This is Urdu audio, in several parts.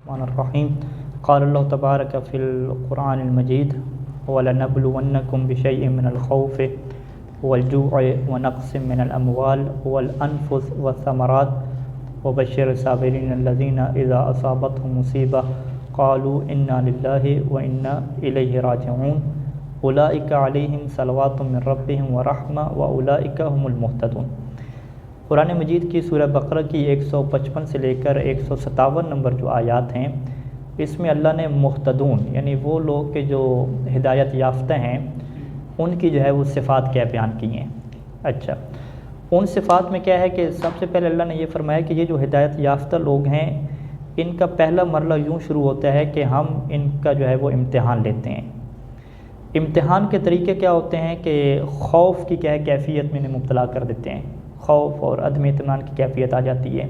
الرحمن الرحیم قال اللہ تبارک فی القرآن المجید وَلَنَبْلُوَنَّكُمْ بِشَيْءٍ مِّنَ الْخَوْفِ وَالْجُوعِ وَنَقْصٍ مِّنَ الْأَمْوَالِ وَالْأَنفُسِ وَالثَّمَرَاتِ وَبَشِّرِ الصَّابِرِينَ الَّذِينَ إِذَا أَصَابَتْهُمْ مُصِيبَةٌ قَالُوا إِنَّا لِلَّهِ وَإِنَّا إِلَيْهِ رَاجِعُونَ أُولَٰئِكَ عَلَيْهِمْ صَلَوَاتٌ مِّن رَّبِّهِمْ وَرَحْمَةٌ وَأُولَٰئِكَ هُمُ الْمُهْتَدُونَ۔ قرآن مجید کی سورہ بقرہ کی 155 سے لے کر 157 نمبر جو آیات ہیں، اس میں اللہ نے مہتدون یعنی وہ لوگ کہ جو ہدایت یافتہ ہیں ان کی جو ہے وہ صفات کیا بیان کی ہیں۔ اچھا، ان صفات میں کیا ہے کہ سب سے پہلے اللہ نے یہ فرمایا کہ یہ جو ہدایت یافتہ لوگ ہیں ان کا پہلا مرحلہ یوں شروع ہوتا ہے کہ ہم ان کا جو ہے وہ امتحان لیتے ہیں۔ امتحان کے طریقے کیا ہوتے ہیں کہ خوف کی کیا ہے کیفیت میں انہیں مبتلا کر دیتے ہیں، خوف اور عدم اطمینان کی کیفیت آ جاتی ہے۔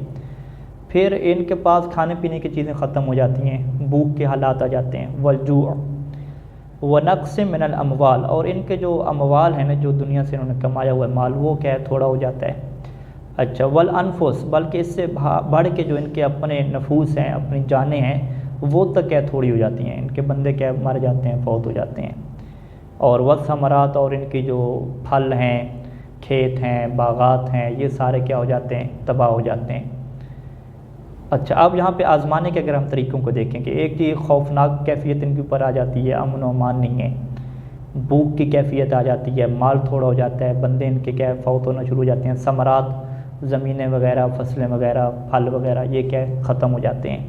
پھر ان کے پاس کھانے پینے کی چیزیں ختم ہو جاتی ہیں، بھوک کے حالات آ جاتے ہیں، والجوع ونقص من الاموال، اور ان کے جو اموال ہیں نا جو دنیا سے انہوں نے کمایا ہوا مال وہ کیا ہے تھوڑا ہو جاتا ہے۔ اچھا، والانفس، بلکہ اس سے بڑھ کے جو ان کے اپنے نفوس ہیں، اپنی جانیں ہیں وہ تک کیا تھوڑی ہو جاتی ہیں، ان کے بندے کیا مر جاتے ہیں، فوت ہو جاتے ہیں۔ اور والثمرات، اور ان کی جو پھل ہیں، کھیت ہیں، باغات ہیں، یہ سارے کیا ہو جاتے ہیں، تباہ ہو جاتے ہیں۔ اچھا، اب یہاں پہ آزمانے کے اگر ہم طریقوں کو دیکھیں کہ ایک چیز خوفناک کیفیت ان کے اوپر آ جاتی ہے، امن و امان نہیں ہے، بھوک کی کیفیت آ جاتی ہے، مال تھوڑا ہو جاتا ہے، بندے ان کے کیا ہے فوت ہونا شروع ہو جاتے ہیں، ثمرات زمینیں وغیرہ، فصلیں وغیرہ، پھل وغیرہ یہ کیا ہے ختم ہو جاتے ہیں۔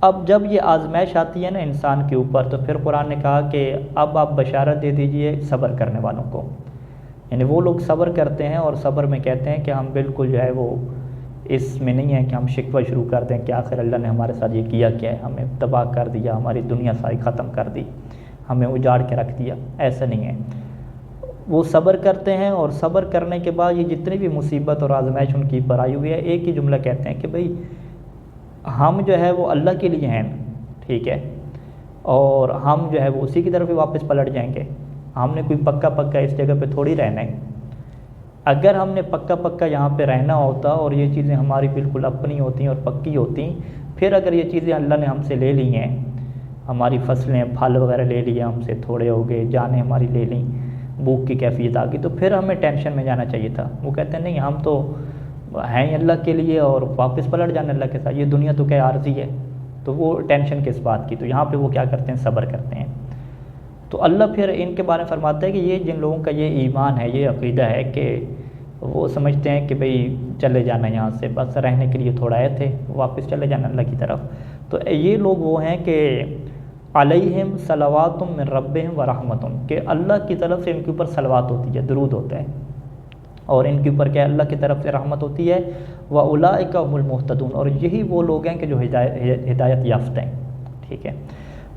اب جب یہ آزمائش آتی ہے نا انسان کے اوپر تو پھر قرآن نے کہا کہ اب آپ بشارت دے دیجئے صبر کرنے والوں کو، یعنی وہ لوگ صبر کرتے ہیں اور صبر میں کہتے ہیں کہ ہم بالکل جو ہے وہ اس میں نہیں ہے کہ ہم شکوہ شروع کر دیں کہ آخر اللہ نے ہمارے ساتھ یہ کیا ہے، ہمیں تباہ کر دیا، ہماری دنیا ساری ختم کر دی، ہمیں اجاڑ کے رکھ دیا، ایسا نہیں ہے۔ وہ صبر کرتے ہیں اور صبر کرنے کے بعد یہ جتنی بھی مصیبت اور آزمائش ان کی پر آئی ہوئی ہے ایک ہی جملہ کہتے ہیں کہ بھئی ہم جو ہے وہ اللہ کے لیے ہیں، ٹھیک ہے، اور ہم جو ہے وہ اسی کی طرف ہی واپس پلٹ جائیں گے، ہم نے کوئی پکا اس جگہ پہ تھوڑی رہنا ہے۔ اگر ہم نے پکا یہاں پہ رہنا ہوتا اور یہ چیزیں ہماری بالکل اپنی ہوتی اور پکی ہوتی، پھر اگر یہ چیزیں اللہ نے ہم سے لے لی ہیں، ہماری فصلیں پھل وغیرہ لے لیے ہم سے، تھوڑے ہو گئے، جانیں ہماری لے لیں، بھوک کی کیفیت آ گئی، تو پھر ہمیں ٹینشن میں جانا چاہیے تھا۔ وہ کہتے ہیں نہیں، ہم تو ہیں ہی اللہ کے لیے اور واپس پلٹ جانا اللہ کے ساتھ، یہ دنیا تو کیا عارضی ہے، تو وہ ٹینشن کس بات کی، تو یہاں پہ وہ کیا کرتے ہیں صبر کرتے ہیں۔ تو اللہ پھر ان کے بارے میں فرماتا ہے کہ یہ جن لوگوں کا یہ ایمان ہے، یہ عقیدہ ہے کہ وہ سمجھتے ہیں کہ بھئی چلے جانا یہاں سے، بس رہنے کے لیے تھوڑا آئے تھے، واپس چلے جانا اللہ کی طرف، تو یہ لوگ وہ ہیں کہ علیہم صلوات من ربہم ورحمۃ، کہ اللہ کی طرف سے ان کے اوپر صلوات ہوتی ہے، درود ہوتا ہے، اور ان کے اوپر کیا اللہ کی طرف سے رحمت ہوتی ہے، وَأُولَٰئِكَ هُمُ الْمُهْتَدُونَ، اور یہی وہ لوگ ہیں کہ جو ہدایت یافتہ ہیں، ٹھیک ہے۔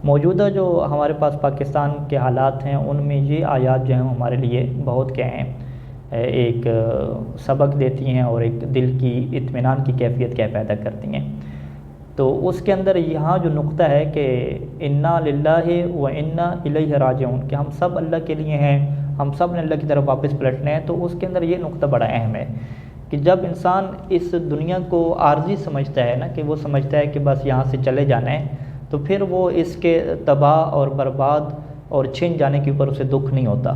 موجودہ جو ہمارے پاس پاکستان کے حالات ہیں ان میں یہ آیات جو ہیں ہمارے لیے بہت کیا ہیں، ایک سبق دیتی ہیں اور ایک دل کی اطمینان کی کیفیت کیا پیدا کرتی ہیں۔ تو اس کے اندر یہاں جو نقطہ ہے کہ انا للہ و انا الیہ راجعون، کہ ہم سب اللہ کے لیے ہیں، ہم سب نے اللہ کی طرف واپس پلٹنے ہیں، تو اس کے اندر یہ نقطہ بڑا اہم ہے کہ جب انسان اس دنیا کو عارضی سمجھتا ہے نا، کہ وہ سمجھتا ہے کہ بس یہاں سے چلے جانا ہے، تو پھر وہ اس کے تباہ اور برباد اور چھن جانے کے اوپر اسے دکھ نہیں ہوتا۔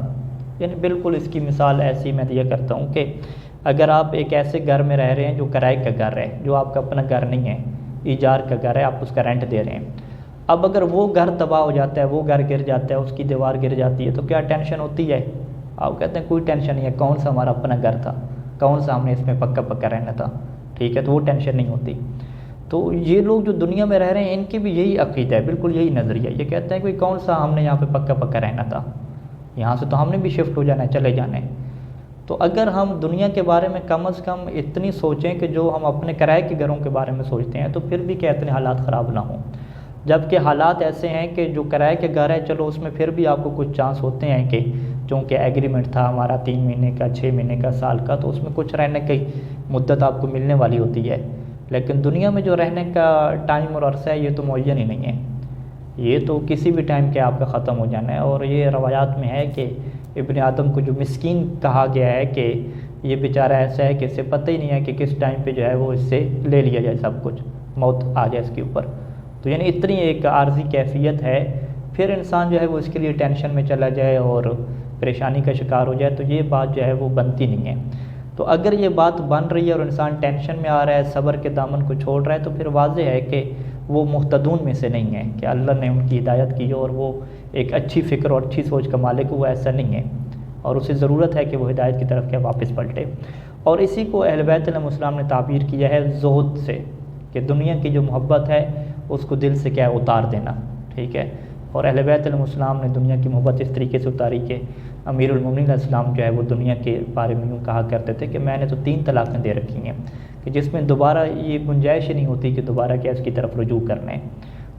یعنی بالکل اس کی مثال ایسی میں دیا کرتا ہوں کہ اگر آپ ایک ایسے گھر میں رہ رہے ہیں جو کرائے کا گھر ہے، جو آپ کا اپنا گھر نہیں ہے، ایجار کا گھر ہے، آپ اس کا رینٹ دے رہے ہیں، اب اگر وہ گھر تباہ ہو جاتا ہے، وہ گھر گر جاتا ہے، اس کی دیوار گر جاتی ہے، تو کیا ٹینشن ہوتی ہے؟ آپ کہتے ہیں کوئی ٹینشن نہیں ہے، کون سا ہمارا اپنا گھر تھا، کون سا ہم نے اس میں پکا رہنا تھا، ٹھیک ہے، تو وہ ٹینشن نہیں ہوتی۔ تو یہ لوگ جو دنیا میں رہ رہے ہیں ان کی بھی یہی عقیدہ ہے، بالکل یہی نظریہ، یہ کہتے ہیں کہ کون سا ہم نے یہاں پہ پکا رہنا تھا، یہاں سے تو ہم نے بھی شفٹ ہو جانا ہے، چلے جانا ہے۔ تو اگر ہم دنیا کے بارے میں کم از کم اتنی سوچیں کہ جو ہم اپنے کرائے کے گھروں کے بارے میں سوچتے ہیں، تو پھر بھی کیا اتنے حالات خراب نہ ہوں۔ جبکہ حالات ایسے ہیں کہ جو کرائے کے گھر ہے چلو اس میں پھر بھی آپ کو کچھ چانس ہوتے ہیں کہ چونکہ ایگریمنٹ تھا ہمارا 3 مہینے کا، 6 مہینے کا، سال کا، تو اس میں کچھ رہنے کی مدت آپ کو ملنے والی ہوتی ہے، لیکن دنیا میں جو رہنے کا ٹائم اور عرصہ ہے یہ تو معین ہی نہیں ہے، یہ تو کسی بھی ٹائم کے آپ کا ختم ہو جانا ہے۔ اور یہ روایات میں ہے کہ ابن آدم کو جو مسکین کہا گیا ہے کہ یہ بیچارہ ایسا ہے کہ اسے پتہ ہی نہیں ہے کہ کس ٹائم پہ جو ہے وہ اس سے لے لیا جائے، سب کچھ موت آ جائے اس کے اوپر، تو یعنی اتنی ایک عارضی کیفیت ہے، پھر انسان جو ہے وہ اس کے لیے ٹینشن میں چلا جائے اور پریشانی کا شکار ہو جائے، تو یہ بات جو ہے وہ بنتی نہیں ہے۔ تو اگر یہ بات بن رہی ہے اور انسان ٹینشن میں آ رہا ہے، صبر کے دامن کو چھوڑ رہا ہے، تو پھر واضح ہے کہ وہ مہتدون میں سے نہیں ہے، کہ اللہ نے ان کی ہدایت کی اور وہ ایک اچھی فکر اور اچھی سوچ کا مالک، وہ ایسا نہیں ہے، اور اسے ضرورت ہے کہ وہ ہدایت کی طرف کیا واپس پلٹے۔ اور اسی کو اہل بیت علیہ السلام نے تعبیر کیا ہے زہد سے، کہ دنیا کی جو محبت ہے اس کو دل سے کیا اتار دینا، ٹھیک ہے۔ اور اہل بیت علیہ السلام نے دنیا کی محبت اس طریقے سے اتاری کہ امیر المومنین علیہ السلام جو ہے وہ دنیا کے بارے میں یوں کہا کرتے تھے کہ میں نے تو 3 طلاقیں دے رکھی ہیں، کہ جس میں دوبارہ یہ گنجائش ہی نہیں ہوتی کہ دوبارہ کیا اس کی طرف رجوع کرنا ہے۔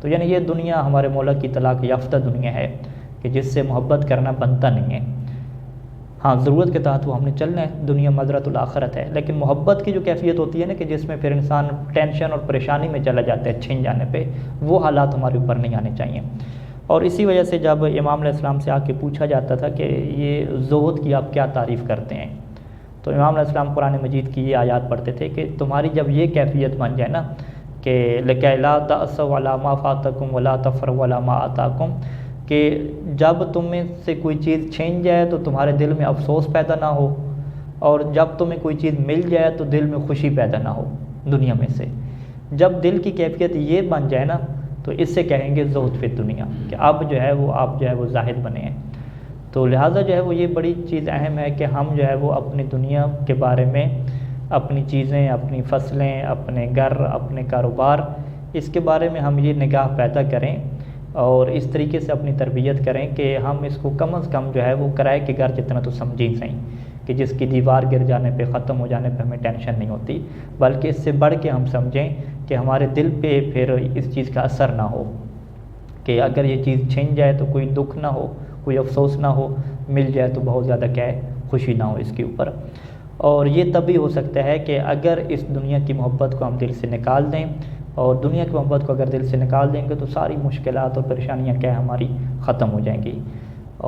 تو یعنی یہ دنیا ہمارے مولا کی طلاق یافتہ دنیا ہے، کہ جس سے محبت کرنا بنتا نہیں ہے۔ ہاں ضرورت کے تحت وہ ہم نے چلنا ہے، دنیا مضرۃ الآخرت ہے، لیکن محبت کی جو کیفیت ہوتی ہے نا، کہ جس میں پھر انسان ٹینشن اور پریشانی میں چلا جاتا ہے چھن جانے پہ، وہ حالات ہمارے اوپر نہیں آنے چاہیے۔ اور اسی وجہ سے جب امام علیہ السلام سے آ کے پوچھا جاتا تھا کہ یہ زہد کی آپ کیا تعریف کرتے ہیں، تو امام علیہ السلام قرآن مجید کی یہ آیات پڑھتے تھے کہ تمہاری جب یہ کیفیت بن جائے نا کہ لِكَيْ لَا تَأْسَوْا عَلَىٰ مَا فَاتَكُمْ وَلَا تَفْرَحُوا عَلَىٰ مَا آتَاكُمْ، کہ جب تم میں سے کوئی چیز چھین جائے تو تمہارے دل میں افسوس پیدا نہ ہو، اور جب تمہیں کوئی چیز مل جائے تو دل میں خوشی پیدا نہ ہو دنیا میں سے۔ جب دل کی کیفیت یہ بن جائے نا، تو اس سے کہیں گے زہد فی دنیا، کہ اب جو ہے وہ آپ جو ہے وہ زاہد بنے ہیں۔ تو لہٰذا جو ہے وہ یہ بڑی چیز اہم ہے کہ ہم جو ہے وہ اپنی دنیا کے بارے میں، اپنی چیزیں، اپنی فصلیں، اپنے گھر، اپنے کاروبار، اس کے بارے میں ہم یہ نگاہ پیدا کریں اور اس طریقے سے اپنی تربیت کریں کہ ہم اس کو کم از کم جو ہے وہ کرائے کے گھر جتنا تو سمجھیں صحیح، کہ جس کی دیوار گر جانے پہ، ختم ہو جانے پہ ہمیں ٹینشن نہیں ہوتی، بلکہ اس سے بڑھ کے ہم سمجھیں کہ ہمارے دل پہ پھر اس چیز کا اثر نہ ہو، کہ اگر یہ چیز چھن جائے تو کوئی دکھ نہ ہو، کوئی افسوس نہ ہو، مل جائے تو بہت زیادہ کیا ہے خوشی نہ ہو اس کے اوپر۔ اور یہ تب بھی ہو سکتا ہے کہ اگر اس دنیا کی محبت کو ہم دل سے نکال دیں، اور دنیا کی محبت کو اگر دل سے نکال دیں گے تو ساری مشکلات اور پریشانیاں کیا ہماری ختم ہو جائیں گی۔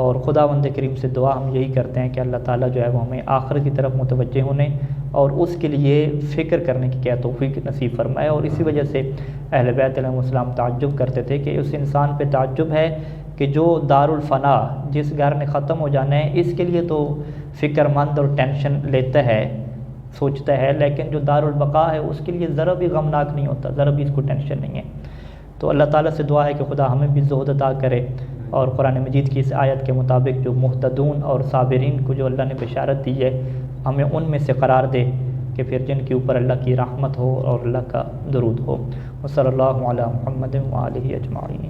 اور خداوند کریم سے دعا ہم یہی کرتے ہیں کہ اللہ تعالیٰ جو ہے وہ ہمیں آخرت کی طرف متوجہ ہونے اور اس کے لیے فکر کرنے کی کیا توفیق نصیب فرمائے۔ اور اسی وجہ سے اہل بیت علیہ السلام تعجب کرتے تھے کہ اس انسان پہ تعجب ہے کہ جو دار الفنا، جس گھر نے ختم ہو جانا ہے، اس کے لیے تو فکر مند اور ٹینشن لیتا ہے، سوچتا ہے، لیکن جو دار البقاء ہے اس کے لیے ذرا بھی غمناک نہیں ہوتا، ذرا بھی اس کو ٹینشن نہیں ہے۔ تو اللہ تعالیٰ سے دعا ہے کہ خدا ہمیں بھی زہد عطا کرے، اور قرآن مجید کی اس آیت کے مطابق جو مہتدون اور صابرین کو جو اللہ نے بشارت دی ہے، ہمیں ان میں سے قرار دے کہ پھر جن کے اوپر اللہ کی رحمت ہو اور اللہ کا درود ہو۔ وصلی اللہ علی محمد وآلہ اجمعین۔